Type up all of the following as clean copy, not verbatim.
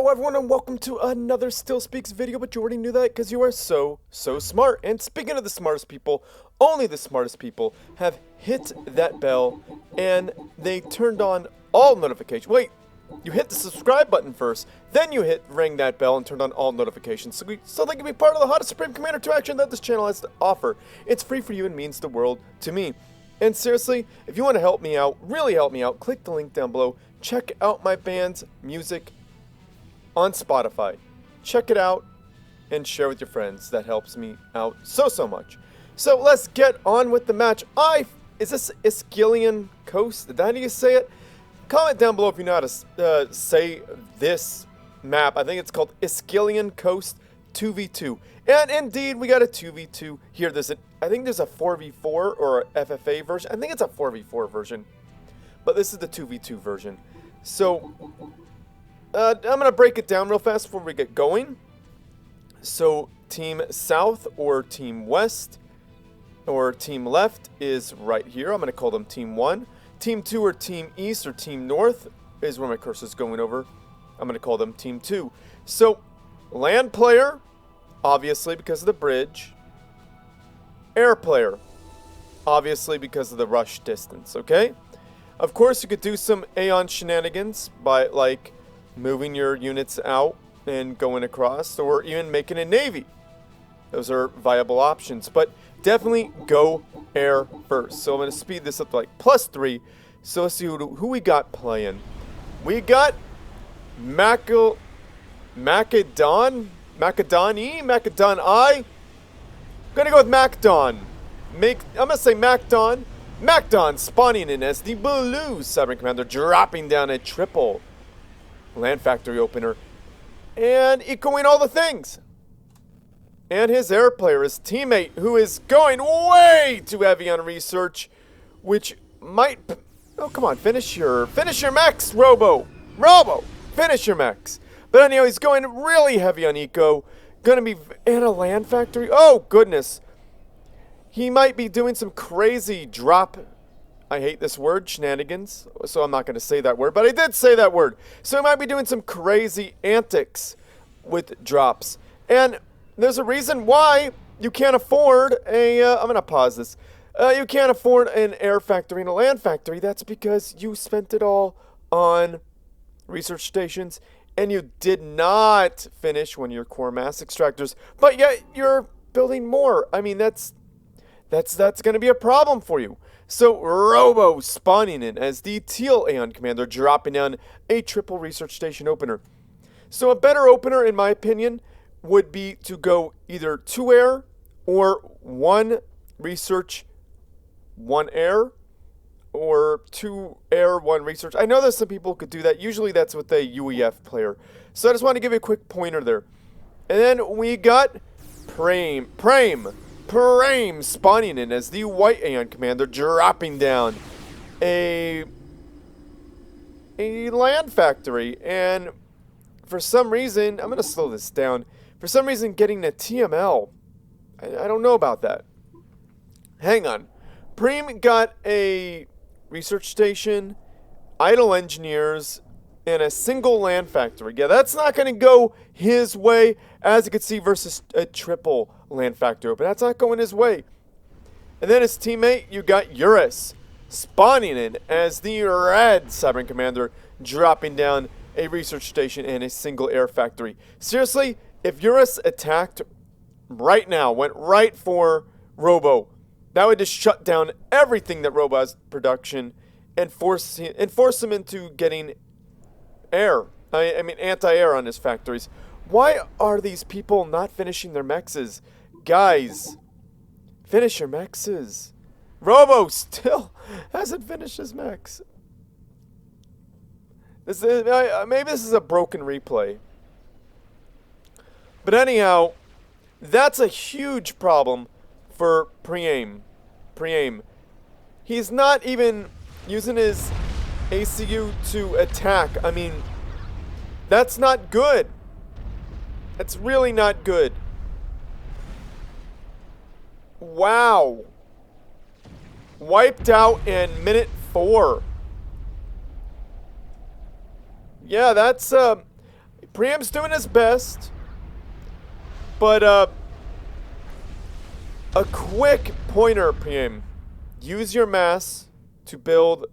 Hello everyone and welcome to another Still Speaks video, but you already knew that because you are so smart. And speaking of the smartest people, only the smartest people have hit that bell and they turned on all notifications. Wait, you hit the subscribe button first, then you rang that bell and turned on all notifications so they can be part of the hottest Supreme Commander 2 action that this channel has to offer. It's free for you and means the world to me. And seriously, if you want to help me out, really help me out, click the link down below. Check out my band's music on Spotify. Check it out and share with your friends. That helps me out so much. So let's get on with the match. Is this Iskellian Coast? Is that how you say it? Comment down below if you know how to say this map. I think it's called Iskellian Coast 2v2. And indeed, we got a 2v2 here. I think there's a 4v4 or a FFA version. I think it's a 4v4 version. But this is the 2v2 version. So I'm going to break it down real fast before we get going. So, Team South or Team West or Team Left is right here. I'm going to call them Team 1. Team 2 or Team East or Team North is where my cursor is going over. I'm going to call them Team 2. So, land player, obviously because of the bridge. Air player, obviously because of the rush distance, okay? Of course, you could do some Aeon shenanigans by, like, moving your units out and going across, or even making a navy. Those are viable options, but definitely go air first. So I'm going to speed this up to like +3. So let's see who we got playing. We got mackedon.i. I'm going to go with mackedon. I'm going to say mackedon. Mackedon spawning in as the blue Submarine Commander, dropping down a triple land factory opener and echoing all the things. And his air player, his teammate, who is going way too heavy on research, which might... Oh, come on, finish your mechs, Robo, finish your mechs. But anyway, he's going really heavy on eco, gonna be in a land factory. Oh goodness, he might be doing some crazy drop, I hate this word, shenanigans, so I'm not going to say that word, but I did say that word. So he might be doing some crazy antics with drops. And there's a reason why you can't afford I'm going to pause this. You can't afford an air factory and a land factory. That's because you spent it all on research stations, and you did not finish one of your core mass extractors, but yet you're building more. I mean, that's going to be a problem for you. So, Robo spawning in as the Teal Aeon Commander, dropping down a triple research station opener. So, a better opener, in my opinion, would be to go either 2 air or 1 research, 1 air, or 2 air, 1 research. I know that some people could do that. Usually that's with a UEF player. So, I just want to give you a quick pointer there. And then we got PRAIM spawning in as the White Aeon Commander, dropping down a land factory. And for some reason, I'm going to slow this down. For some reason, getting a TML. I don't know about that. Hang on. PRAIM got a research station, idle engineers, and a single land factory. Yeah, that's not going to go his way, as you can see, versus a triple land factory, but that's not going his way. And then his teammate, you got Urus spawning in as the red Submarine Commander, dropping down a research station and a single air factory. Seriously, if Urus attacked right now, went right for Robo, that would just shut down everything that Robo has production and force him into getting air. I mean anti-air on his factories. Why are these people not finishing their mexes? Guys, finish your mexes. Robo still hasn't finished his mechs. Maybe this is a broken replay. But anyhow, that's a huge problem for PRAIM. He's not even using his ACU to attack. I mean, that's not good. That's really not good. Wow. Wiped out in minute 4. Yeah, that's PRAIM's doing his best. But, a quick pointer, PRAIM. Use your mass to build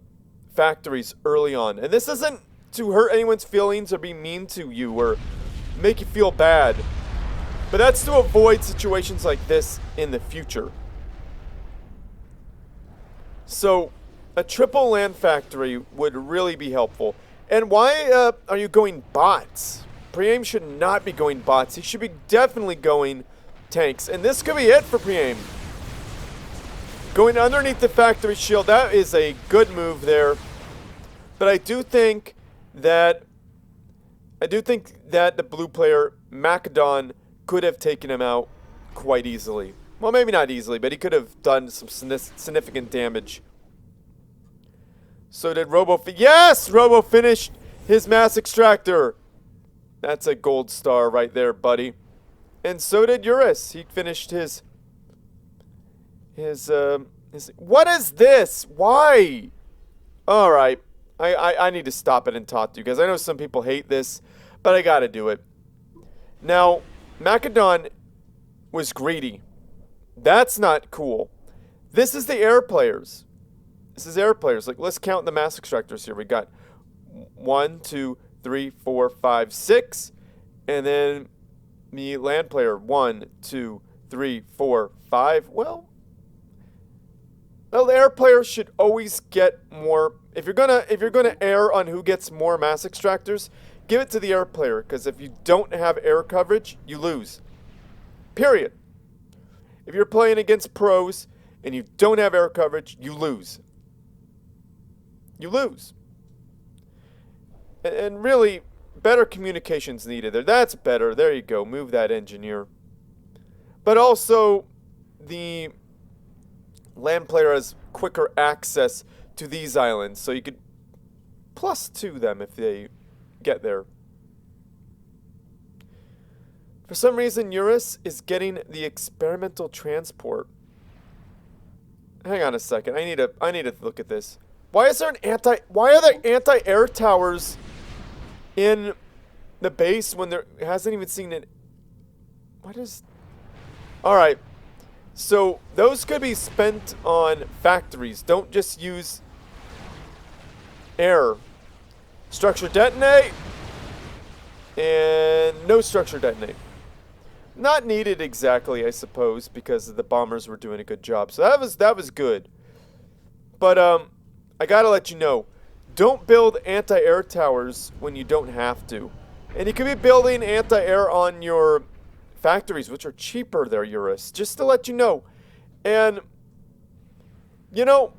factories early on. And this isn't to hurt anyone's feelings or be mean to you or make you feel bad. But that's to avoid situations like this in the future. So, a triple land factory would really be helpful. And why are you going bots? PRAIM should not be going bots. He should be definitely going tanks. And this could be it for PRAIM. Going underneath the factory shield, that is a good move there. But I do think that the blue player, Mackedon, could have taken him out quite easily. Well, maybe not easily, but he could have done some significant damage. So did Robo. Yes! Robo finished his mass extractor. That's a gold star right there, buddy. And so did Urus. He finished his... What is this? Why? Alright. I need to stop it and talk to you guys. I know some people hate this, but I gotta do it. Now, Mackedon was greedy. That's not cool. This is the air players. This is air players. Like, let's count the mass extractors here. We got 1, 2, 3, 4, 5, 6. And then the land player. 1, 2, 3, 4, 5. Well, the air player should always get more. If you're gonna err on who gets more mass extractors, give it to the air player, because if you don't have air coverage, you lose. Period. If you're playing against pros and you don't have air coverage, you lose. You lose. And really, better communication's needed there. That's better. There you go. Move that engineer. But also, the land player has quicker access to these islands, so you could +2 them if they get there. For some reason, Urus is getting the experimental transport. Hang on a second. I need to look at this. Why is there why are there anti-air towers in the base when there hasn't even seen it? What is... Alright. So, those could be spent on factories. Don't just use air. Structure detonate. And no structure detonate. Not needed exactly, I suppose, because the bombers were doing a good job. So that was good. But I gotta let you know, don't build anti-air towers when you don't have to. And you could be building anti-air on your factories, which are cheaper there, Urus. Just to let you know. And, you know,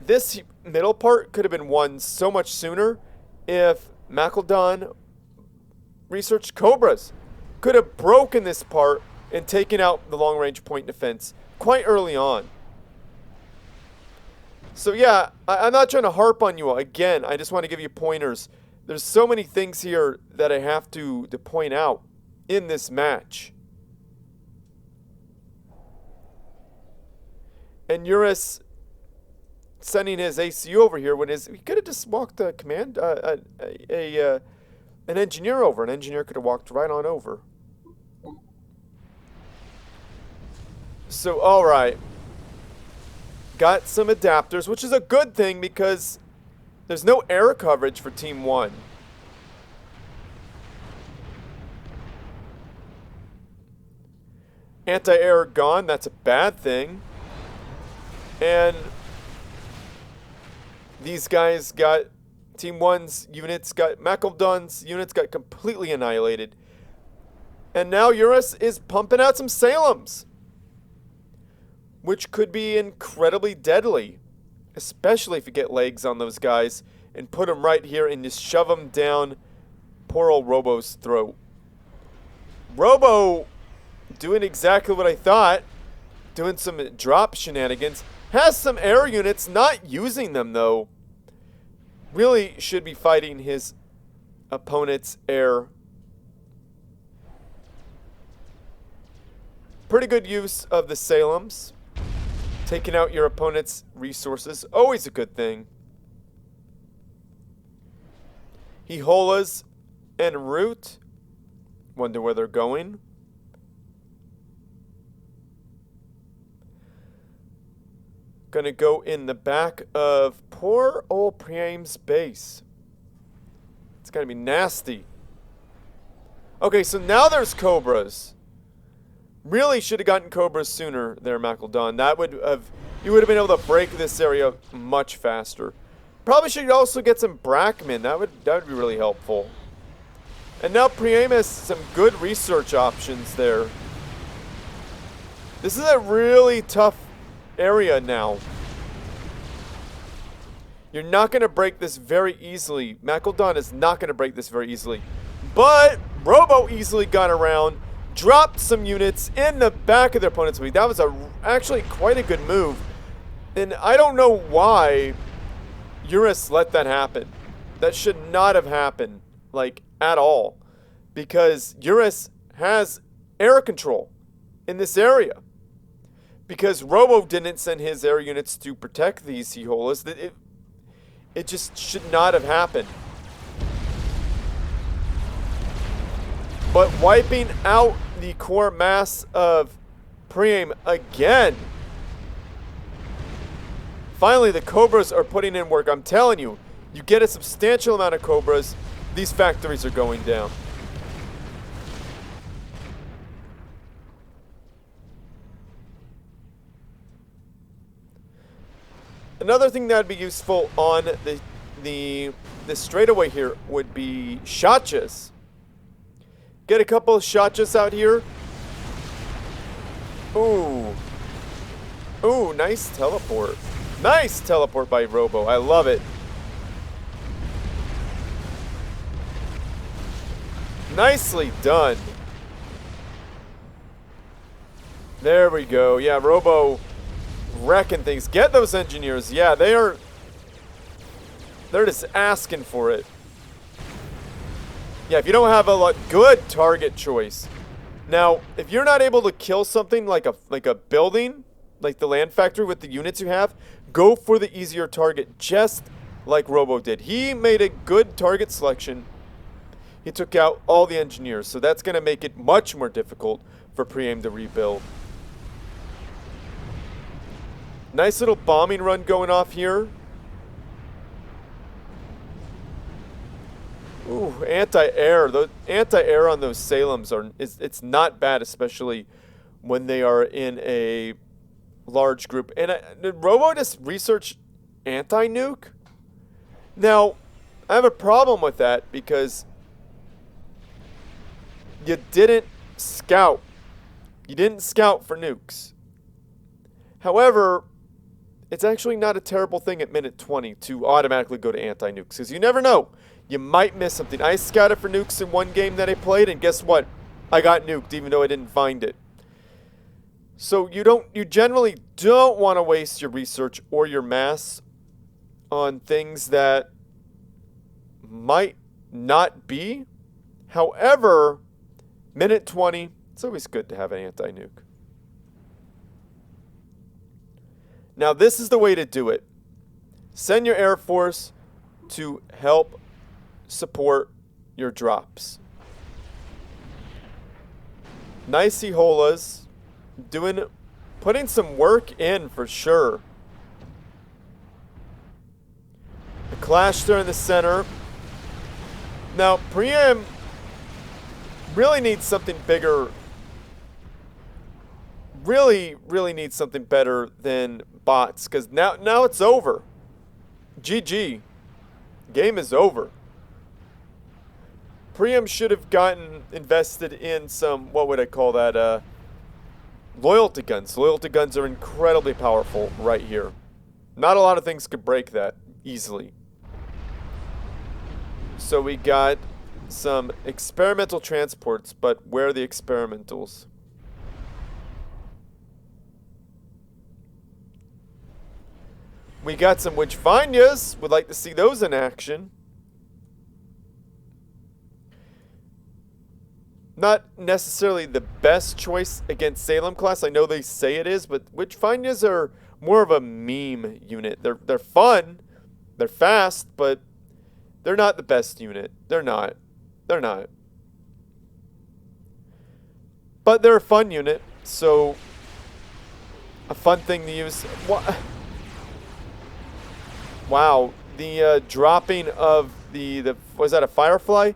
this middle part could have been won so much sooner if Mackedon researched Cobras. Could have broken this part and taken out the long-range point defense quite early on. So yeah, I'm not trying to harp on you again. I just want to give you pointers. There's so many things here that I have to point out in this match. And Urus sending his ACU over here when he could have just walked a command an engineer over. An engineer could have walked right on over. So all right. Got some adapters, which is a good thing because there's no air coverage for Team 1. Anti-air gone, that's a bad thing. And these guys got, Team 1's units got, Mackedon's units got completely annihilated. And now Urus is pumping out some Salems, which could be incredibly deadly, especially if you get legs on those guys and put them right here and just shove them down poor old Robo's throat. Robo doing exactly what I thought, doing some drop shenanigans, has some air units, not using them though. Really should be fighting his opponent's air. Pretty good use of the Salems. Taking out your opponent's resources, always a good thing. He holas en route. Wonder where they're going. Gonna go in the back of poor old PRAIM's base. It's gonna be nasty. Okay, so now there's Cobras. Really should have gotten Cobras sooner there, mackedon. That would have... You would have been able to break this area much faster. Probably should also get some Brackmen. That would be really helpful. And now PRAIM has some good research options there. This is a really tough area now. You're not going to break this very easily. mackedon is not going to break this very easily. But Robo easily got around, dropped some units in the back of their opponent's fleet. That was actually quite a good move. And I don't know why Urus let that happen. That should not have happened, like, at all. Because Urus has air control in this area. Because Robo didn't send his air units to protect these Seaholas. It just should not have happened. But wiping out the core mass of PRAIM again. Finally, the Cobras are putting in work. I'm telling you, you get a substantial amount of Cobras, these factories are going down. Another thing that would be useful on the straightaway here would be Shotjas. Get a couple of Shotjas out here. Ooh. Ooh, nice teleport. Nice teleport by Robo. I love it. Nicely done. There we go. Yeah, Robo wrecking things. Get those engineers. Yeah, they're just asking for it. Yeah, if you don't have a good target choice. Now, if you're not able to kill something like a building, like the land factory with the units you have, go for the easier target, just like Robo did. He made a good target selection. He took out all the engineers, so that's going to make it much more difficult for PRAIM to rebuild. Nice little bombing run going off here. Ooh, anti-air. The anti-air on those Salems it's not bad, especially when they are in a large group. And did Robo just research anti-nuke? Now, I have a problem with that because you didn't scout. You didn't scout for nukes. However, it's actually not a terrible thing at minute 20 to automatically go to anti-nukes, because you never know. You might miss something. I scouted for nukes in one game that I played, and guess what? I got nuked, even though I didn't find it. So you generally don't want to waste your research or your mass on things that might not be. However, minute 20, it's always good to have an anti-nuke. Now, this is the way to do it. Send your Air Force to help support your drops. Nice Seaholas. Putting some work in for sure. The clash there in the center. Now, PRAIM really needs something bigger. Really needs something better than bots, because now it's over. GG. Game is over. PRAIM should have gotten invested in some, what would I call that, loyalty guns. Loyalty guns are incredibly powerful right here. Not a lot of things could break that easily. So we got some experimental transports, but where are the experimentals? We got some Witchfinders. Would like to see those in action. Not necessarily the best choice against Salem class. I know they say it is, but Witchfinders are more of a meme unit. They're fun. They're fast, but they're not the best unit. They're not. They're not. But they're a fun unit, so a fun thing to use. Wow, the dropping of the was that a Firefly?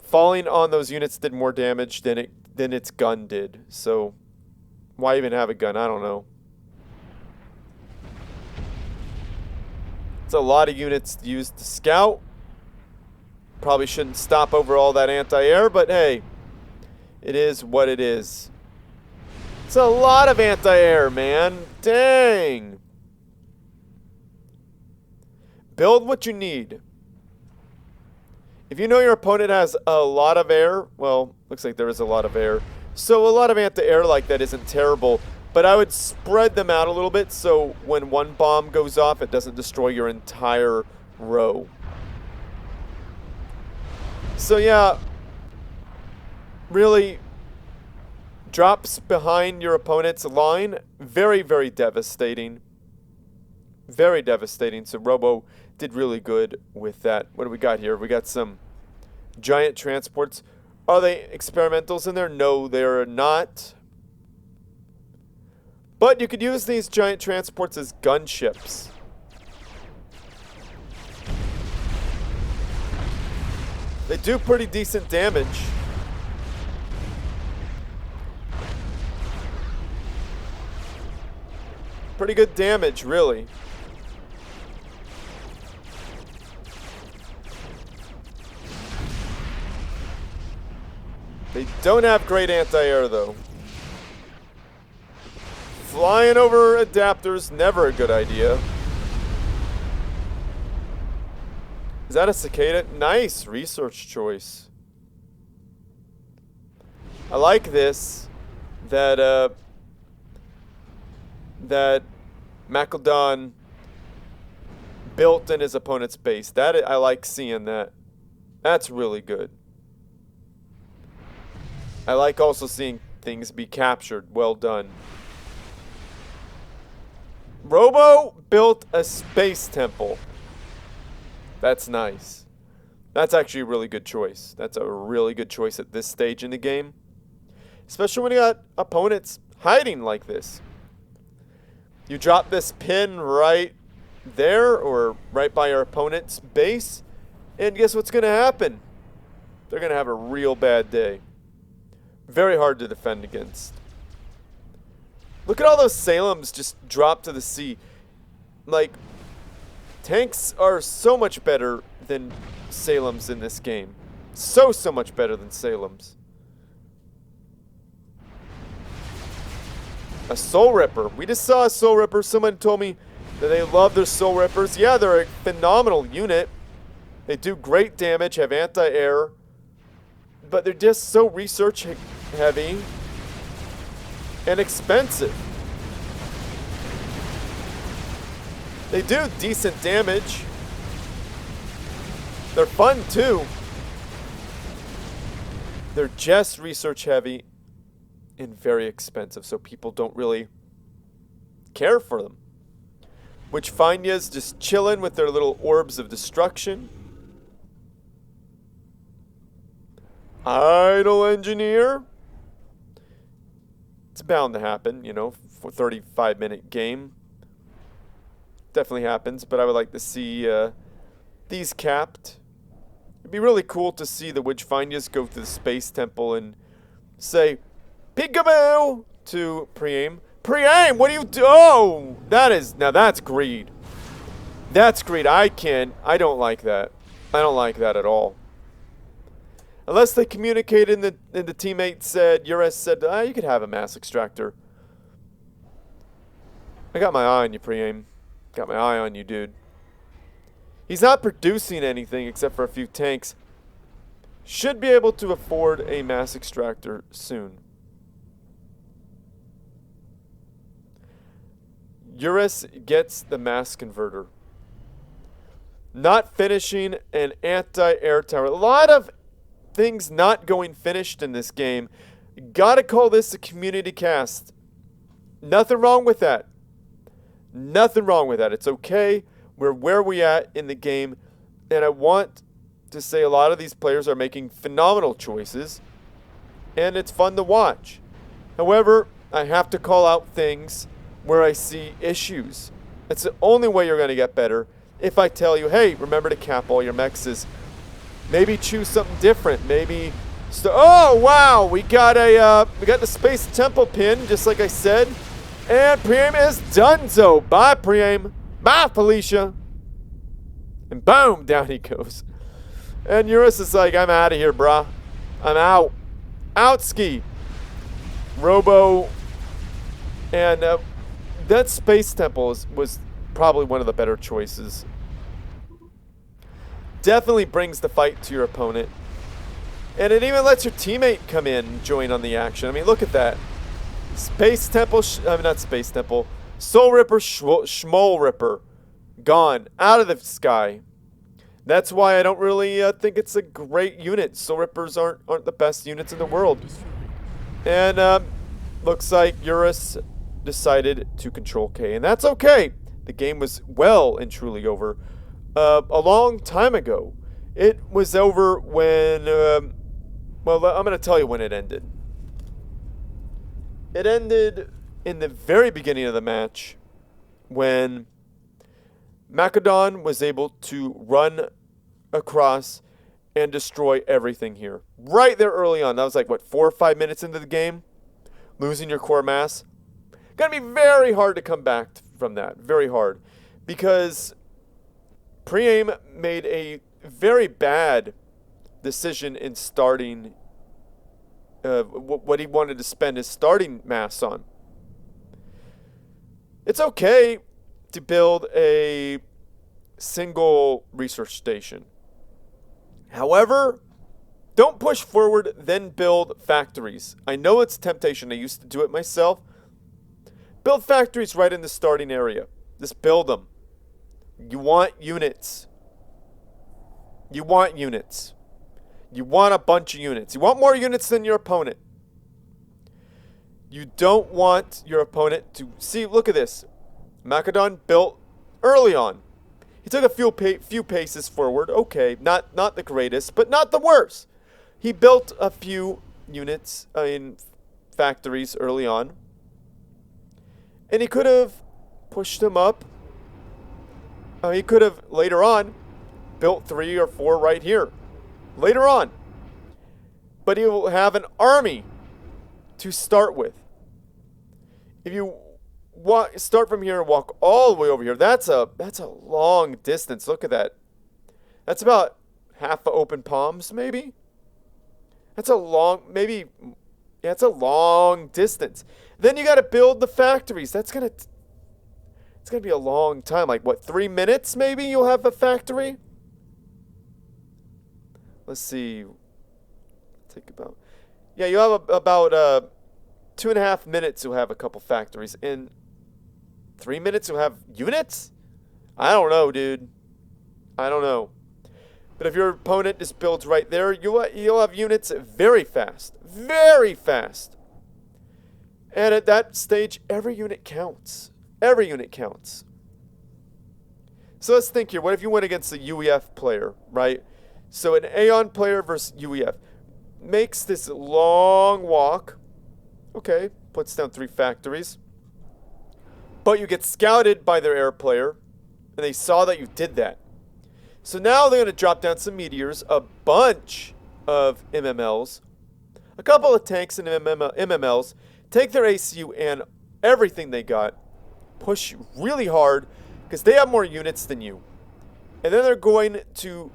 Falling on those units did more damage than its gun did. So why even have a gun? I don't know. It's a lot of units used to scout. Probably shouldn't stop over all that anti-air, but hey, it is what it is. It's a lot of anti-air, man. Dang. Build what you need. If you know your opponent has a lot of air, well, looks like there is a lot of air. So a lot of anti-air like that isn't terrible, but I would spread them out a little bit so when one bomb goes off, it doesn't destroy your entire row. So yeah, really, drops behind your opponent's line, very, very devastating. Very devastating. So Robo did really good with that. What do we got here? We got some giant transports. Are they experimentals in there? No, they're not. But you could use these giant transports as gunships. They do pretty decent damage. Pretty good damage, really. They don't have great anti-air, though. Flying over adapters, never a good idea. Is that a cicada? Nice research choice. I like this. That mackedon built in his opponent's base. I like seeing that. That's really good. I like also seeing things be captured. Well done. Robo built a space temple. That's nice. That's actually a really good choice. That's a really good choice at this stage in the game. Especially when you got opponents hiding like this. You drop this pin right there or right by your opponent's base, and guess what's going to happen? They're going to have a real bad day. Very hard to defend against. Look at all those Salems just drop to the sea. Like, tanks are so much better than Salems in this game. So much better than Salems. A Soul Ripper. We just saw a Soul Ripper. Someone told me that they love their Soul Rippers. Yeah, they're a phenomenal unit. They do great damage, have anti-air. But they're just so research heavy and expensive. They do decent damage. They're fun too. They're just research heavy and very expensive, so people don't really care for them. Which Finya's just chilling with their little orbs of destruction. Idle engineer. It's bound to happen, you know, for 35-minute game. Definitely happens, but I would like to see these capped. It'd be really cool to see the Witchfinders go to the Space Temple and say, peekaboo to PRAIM. PRAIM, what do you do? Oh, now that's greed. That's greed. I don't like that. I don't like that at all. Unless they communicated and the teammate said, Urus said, you could have a mass extractor. I got my eye on you, PRAIM. Got my eye on you, dude. He's not producing anything except for a few tanks. Should be able to afford a mass extractor soon. Urus gets the mass converter. Not finishing an anti-air tower. A lot of things not going finished in this game. Gotta call this a community cast. Nothing wrong with that. Nothing wrong with that. It's okay. We're where we at in the game. And I want to say a lot of these players are making phenomenal choices, and it's fun to watch. However, I have to call out things where I see issues. It's the only way you're going to get better. If I tell you, hey, remember to cap all your mexes, maybe choose something different. Maybe, oh wow, we got the Space Temple pin, just like I said, and PRAIM is donezo. Bye, PRAIM. Bye, Felicia. And boom, down he goes. And Urus is like, I'm out of here, brah. I'm out. Out ski. Robo. And that Space Temple was probably one of the better choices. Definitely brings the fight to your opponent. And it even lets your teammate come in and join on the action. I mean, look at that. Space Temple, not Space Temple. Soul Ripper, Schmoll Ripper. Gone. Out of the sky. That's why I don't really think it's a great unit. Soul Rippers aren't the best units in the world. And looks like Urus decided to control K. And that's okay. The game was well and truly over. A long time ago. It was over when, well, I'm going to tell you when it ended. It ended in the very beginning of the match when Mackedon was able to run across and destroy everything here. Right there early on. That was like, what, 4 or 5 minutes into the game? Losing your core mass. Gonna be very hard to come back from that. Very hard. Because PRAIM made a very bad decision in starting what he wanted to spend his starting mass on. It's okay to build a single research station. However, don't push forward, then build factories. I know it's temptation. I used to do it myself. Build factories right in the starting area. Just build them. You want units. You want units. You want a bunch of units. You want more units than your opponent. You don't want your opponent to... See, look at this. Mackedon built early on. He took a few paces forward. Okay, not the greatest, but not the worst. He built a few units in factories early on. And he could have pushed them up. He could have, later on, built 3 or 4 right here. Later on. But he will have an army to start with. If you start from here and walk all the way over here, that's a long distance. Look at that. That's about half of open palms, maybe. That's a long, maybe, yeah, it's a long distance. Then you got to build the factories. It's gonna be a long time. Like what, 3 minutes maybe you'll have a factory? Let's see. Think about. Yeah, you have about 2.5 minutes to have a couple factories. In 3 minutes to have units? I don't know, dude. I don't know. But if your opponent just builds right there, you'll have units very fast. Very fast. And at that stage, every unit counts. Every unit counts. So let's think here. What if you went against a UEF player, right? So an Aeon player versus UEF. Makes this long walk. Okay, puts down 3 factories. But you get scouted by their air player, and they saw that you did that. So now they're going to drop down some meteors, a bunch of MMLs, a couple of tanks and MMLs, take their ACU and everything they got, push really hard, because they have more units than you. And then they're going to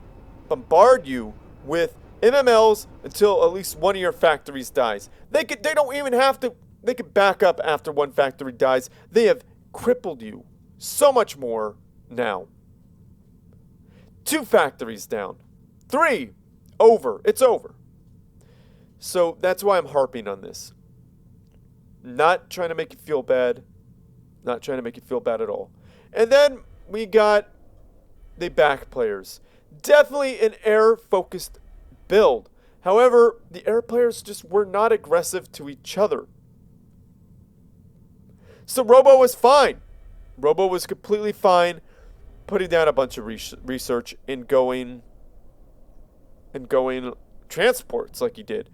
bombard you with MMLs until at least one of your factories dies. They don't even have to, they could back up after one factory dies. They have crippled you so much more now. 2 factories down. 3, over. It's over. So that's why I'm harping on this. Not trying to make you feel bad. Not trying to make you feel bad at all. And then we got the back players. Definitely an air-focused build. However, the air players just were not aggressive to each other. So Robo was fine. Robo was completely fine putting down a bunch of research and going and going transports like he did.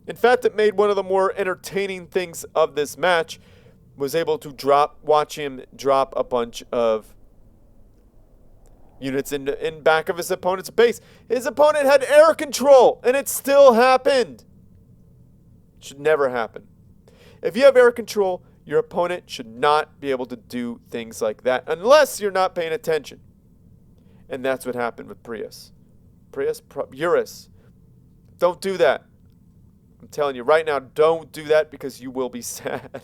In fact, it made one of the more entertaining things of this match was able to watch him drop a bunch of units in back of his opponent's base. His opponent had air control, and it still happened. It should never happen. If you have air control, your opponent should not be able to do things like that unless you're not paying attention. And that's what happened with Urus. Don't do that. I'm telling you right now, don't do that because you will be sad.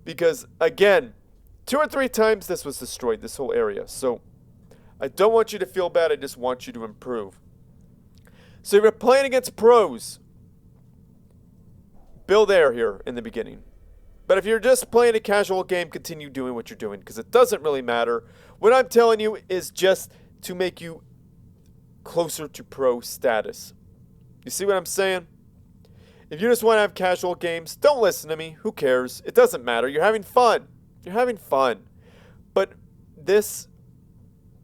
Because, again, 2 or 3 times this was destroyed, this whole area. So, I don't want you to feel bad. I just want you to improve. So, if you're playing against pros, build air here in the beginning. But if you're just playing a casual game, continue doing what you're doing because it doesn't really matter. What I'm telling you is just to make you closer to pro status. You see what I'm saying? If you just want to have casual games, don't listen to me. Who cares? It doesn't matter. You're having fun. You're having fun. But this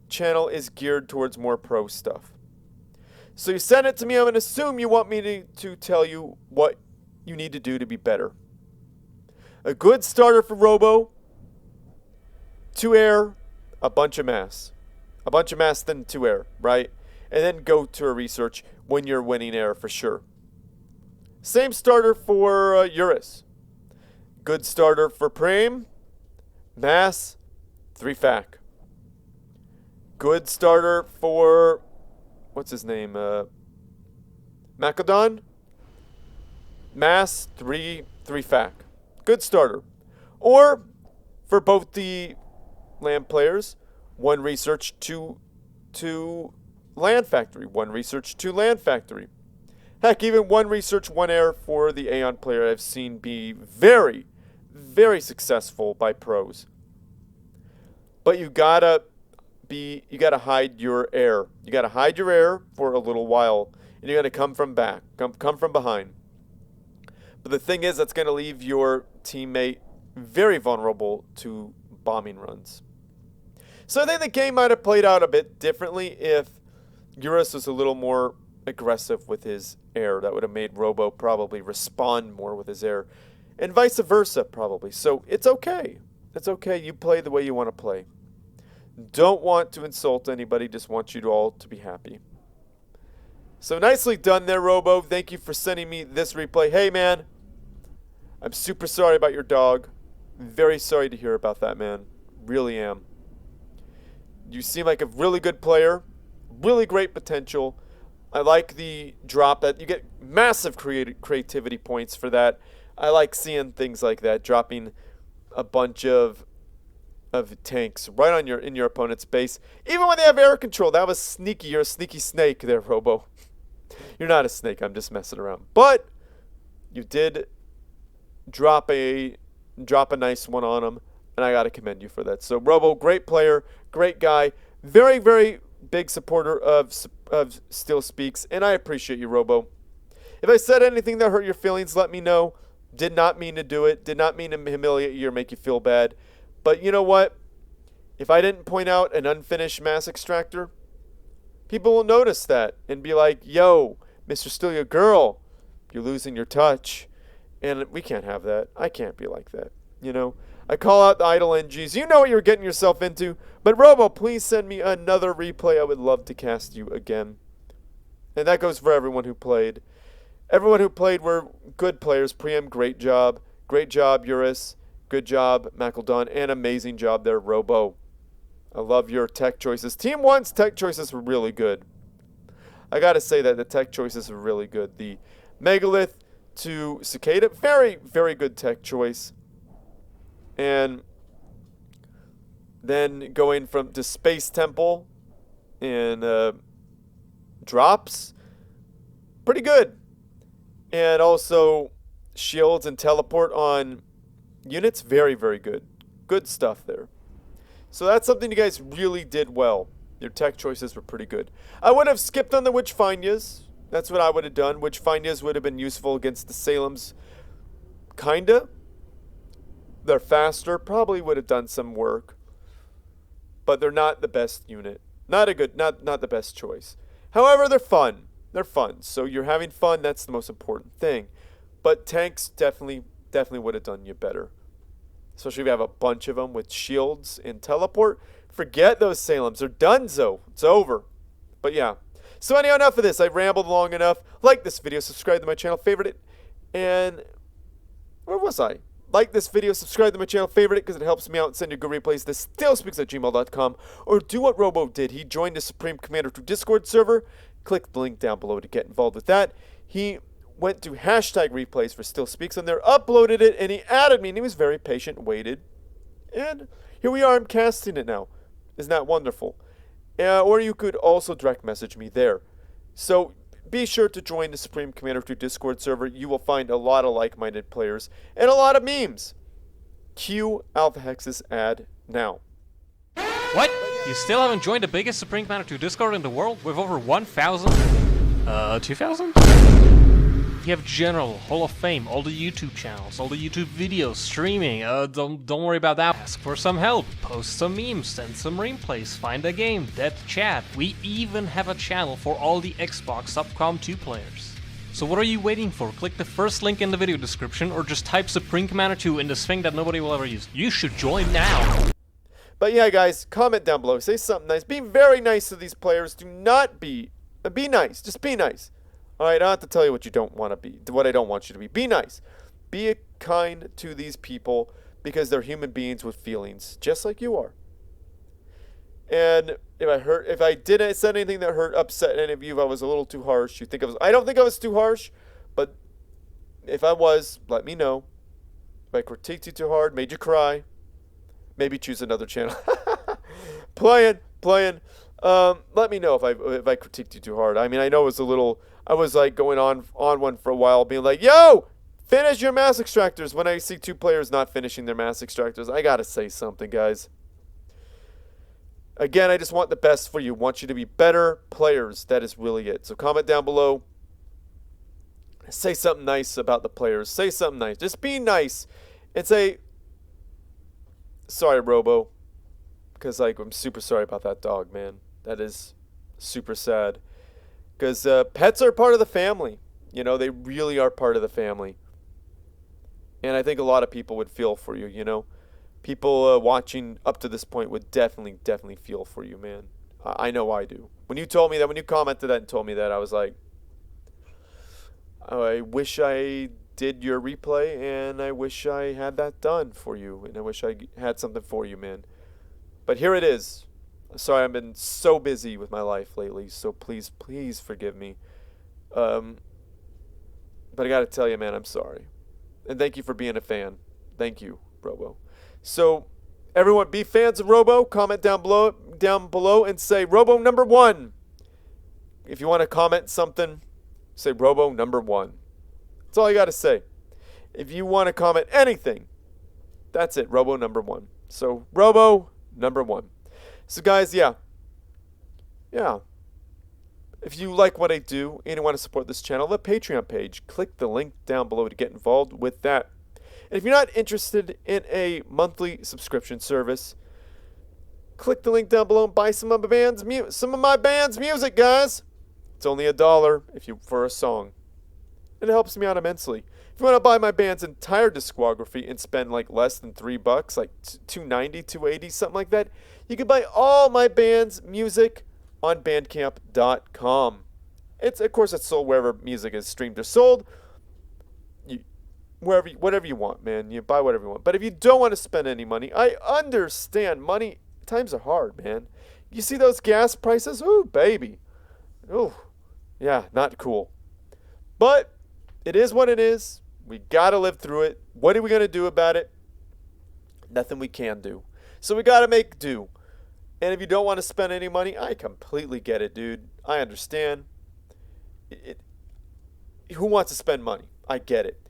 channel is geared towards more pro stuff. So you send it to me. I'm going to assume you want me to tell you what you need to do to be better. A good starter for Robo, 2 air, a bunch of mass. A bunch of mass, then 2 air, right? And then go to a research when you're winning air for sure. Same starter for Urus. Good starter for PRAIM, mass, 3 fac. Good starter for, what's his name? Mackedon, mass, 3 fac. Good starter. Or for both the land players, 1 research, 2 land factory. 1 research, 2 land factory. Heck, even 1 research, 1 air for the Aeon player I've seen be very, very successful by pros. But you gotta hide your air. You gotta hide your air for a little while, and you gotta come from back, come from behind. But the thing is, that's gonna leave your teammate very vulnerable to bombing runs. So I think the game might have played out a bit differently if Urus was a little more aggressive with his air. That would have made Robo probably respond more with his air. And vice versa, probably. So it's okay. It's okay. You play the way you want to play. Don't want to insult anybody. Just want you all to be happy. So nicely done there, Robo. Thank you for sending me this replay. Hey, man. I'm super sorry about your dog. Very sorry to hear about that, man. Really am. You seem like a really good player. Really great potential. I like the drop that you get massive creativity points for that. I like seeing things like that, dropping a bunch of tanks right on in your opponent's base. Even when they have air control, that was sneaky. You're a sneaky snake there, Robo. You're not a snake. I'm just messing around. But you did drop a nice one on him, and I got to commend you for that. So, Robo, great player, great guy, very, very big supporter of Still Speaks, and I appreciate you, Robo. If I said anything that hurt your feelings, let me know. Did not mean to do it. Did not mean to humiliate you or make you feel bad. But you know what? If I didn't point out an unfinished mass extractor, people will notice that and be like, yo, Mr. Still Your Girl, you're losing your touch. And we can't have that. I can't be like that, you know? I call out the idle NGs. You know what you're getting yourself into. But Robo, please send me another replay. I would love to cast you again. And that goes for everyone who played. Everyone who played were good players. PRAIM, great job. Great job, Urus. Good job, mackedon. And amazing job there, Robo. I love your tech choices. Team 1's tech choices were really good. I gotta say that the tech choices were really good. The Megalith to Cicada, very, very good tech choice. And then going to Space Temple and drops, pretty good. And also shields and teleport on units, very, very good. Good stuff there. So that's something you guys really did well. Your tech choices were pretty good. I would have skipped on the Witchfindias. That's what I would have done. Witchfindias would have been useful against the Salems. Kinda. They're faster. Probably would have done some work. But they're not the best unit. Not the best choice. However, they're fun. They're fun. So you're having fun. That's the most important thing. But tanks definitely would have done you better. Especially if you have a bunch of them with shields and teleport. Forget those Salems. They're donezo. It's over. But yeah. So anyhow, enough of this. I rambled long enough. Like this video. Subscribe to my channel. Favorite it. And where was I? Like this video. Subscribe to my channel. Favorite it because it helps me out. And send your good replays to stillspeaks@gmail.com. Or do what Robo did. He joined the Supreme Commander 2 Discord server. Click the link down below to get involved with that. He went to hashtag replays for Still Speaks on there, uploaded it, and he added me, and he was very patient, waited. And here we are, I'm casting it now. Isn't that wonderful? Or you could also direct message me there. So be sure to join the Supreme Commander 2 Discord server. You will find a lot of like-minded players and a lot of memes. Cue Alpha Hex's ad now. What? You still haven't joined the biggest Supreme Commander 2 Discord in the world with over 1,000? 2,000? You have General, Hall of Fame, all the YouTube channels, all the YouTube videos, streaming. Don't worry about that. Ask for some help, post some memes, send some replays, find a game, death chat. We even have a channel for all the Xbox Subcom 2 players. So what are you waiting for? Click the first link in the video description or just type Supreme Commander 2 in this thing that nobody will ever use. You should join now. But yeah, guys, comment down below. Say something nice. Be very nice to these players. Do not be nice. Just be nice. All right, I don't have to tell you what you don't want to be, what I don't want you to be. Be nice. Be kind to these people because they're human beings with feelings, just like you are. And if I didn't say anything that hurt, upset any of you, if I was a little too harsh, I don't think I was too harsh, but if I was, let me know. If I critiqued you too hard, made you cry, maybe choose another channel. Playing. Let me know if I critiqued you too hard. I mean, I know it was I was like going on one for a while, being like, yo, finish your mass extractors. When I see two players not finishing their mass extractors, I gotta say something, guys. Again, I just want the best for you. Want you to be better players. That is really it. So comment down below. Say something nice about the players. Say something nice. Just be nice and say, sorry, Robo. Because I'm super sorry about that dog, man. That is super sad. Because pets are part of the family. You know, they really are part of the family. And I think a lot of people would feel for you, you know. People watching up to this point would definitely feel for you, man. I know I do. When you told me that, when you commented that and told me that, I was like, I wish I did your replay, and I wish I had that done for you. And I wish I had something for you, man. But here it is. Sorry, I've been so busy with my life lately, so please forgive me. But I gotta tell you, man, I'm sorry. And thank you for being a fan. Thank you, Robo. So, everyone, be fans of Robo. Comment down below and say Robo #1. If you want to comment something, say Robo #1. That's all I gotta say. If you want to comment anything, that's it, Robo #1. So, Robo #1. So guys, yeah. If you like what I do and you want to support this channel, the Patreon page, click the link down below to get involved with that. And if you're not interested in a monthly subscription service, click the link down below and buy some of my band's music, guys. It's only $1 for a song. It helps me out immensely. If you want to buy my band's entire discography and spend like less than $3, like $2.90, $2.80, something like that, you can buy all my band's music on bandcamp.com. Of course, it's sold wherever music is streamed or sold. Whatever you want, man. You buy whatever you want. But if you don't want to spend any money, I understand. Times are hard, man. You see those gas prices? Ooh, baby. Ooh, yeah, not cool. But it is what it is. We gotta live through it. What are we gonna do about it? Nothing we can do. So we gotta make do. And if you don't want to spend any money, I completely get it, dude. I understand. Who wants to spend money? I get it.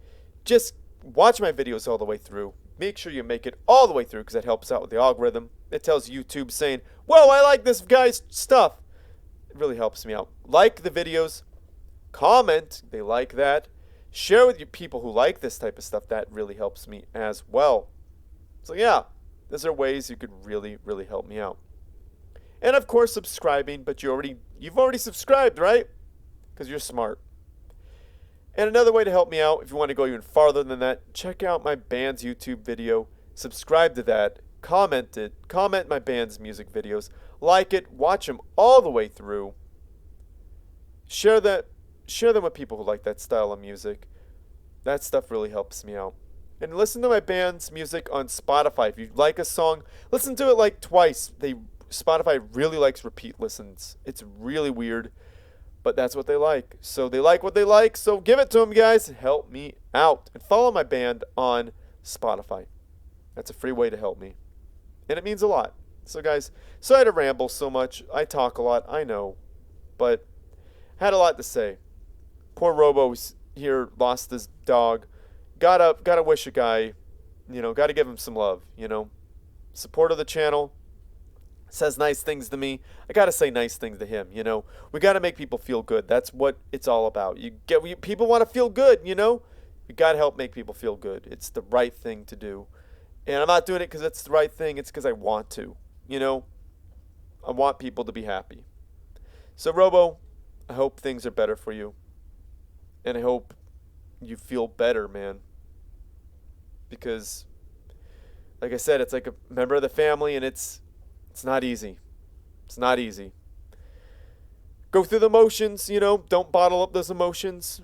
Just watch my videos all the way through. Make sure you make it all the way through because that helps out with the algorithm. It tells YouTube saying, whoa, I like this guy's stuff. It really helps me out. Like the videos. Comment. They like that. Share with your people who like this type of stuff. That really helps me as well. So yeah, those are ways you could really help me out. And of course, subscribing, but you've already subscribed, right? Because you're smart. And another way to help me out, if you want to go even farther than that, check out my band's YouTube video. Subscribe to that. Comment my band's music videos. Like it. Watch them all the way through. Share them with people who like that style of music. That stuff really helps me out. And listen to my band's music on Spotify. If you like a song, listen to it like twice. Spotify really likes repeat listens. It's really weird, but that's what they like. So they like what they like, so give it to them, guys. Help me out. And follow my band on Spotify. That's a free way to help me. And it means a lot. So, guys, sorry to ramble so much. I talk a lot, I know. But had a lot to say. Poor Robo here lost his dog. Gotta wish a guy, gotta give him some love, Support of the channel. Says nice things to me. I gotta say nice things to him, We gotta make people feel good. That's what it's all about. People want to feel good, You gotta help make people feel good. It's the right thing to do. And I'm not doing it because it's the right thing. It's because I want to, I want people to be happy. So, Robo, I hope things are better for you. And I hope you feel better, man. Because, like I said, it's like a member of the family, and it's not easy. It's not easy. Go through the emotions, Don't bottle up those emotions.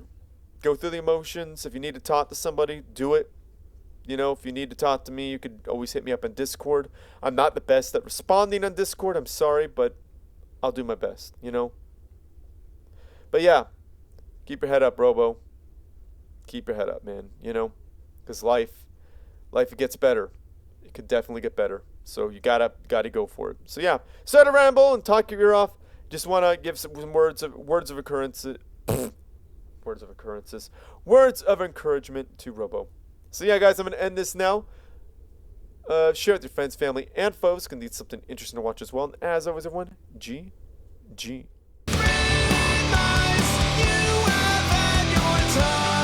Go through the emotions. If you need to talk to somebody, do it. If you need to talk to me, you could always hit me up on Discord. I'm not the best at responding on Discord. I'm sorry, but I'll do my best, But yeah, keep your head up, Robo. Keep your head up, man, Because life it gets better. It could definitely get better. So you gotta go for it. So yeah, sorry to ramble and talk your ear off. Just want to give some words of encouragement to Robo. So yeah, guys, I'm gonna end this now. Share with your friends, family, and foes. Can need something interesting to watch as well. And as always, everyone, GG. You have had your time.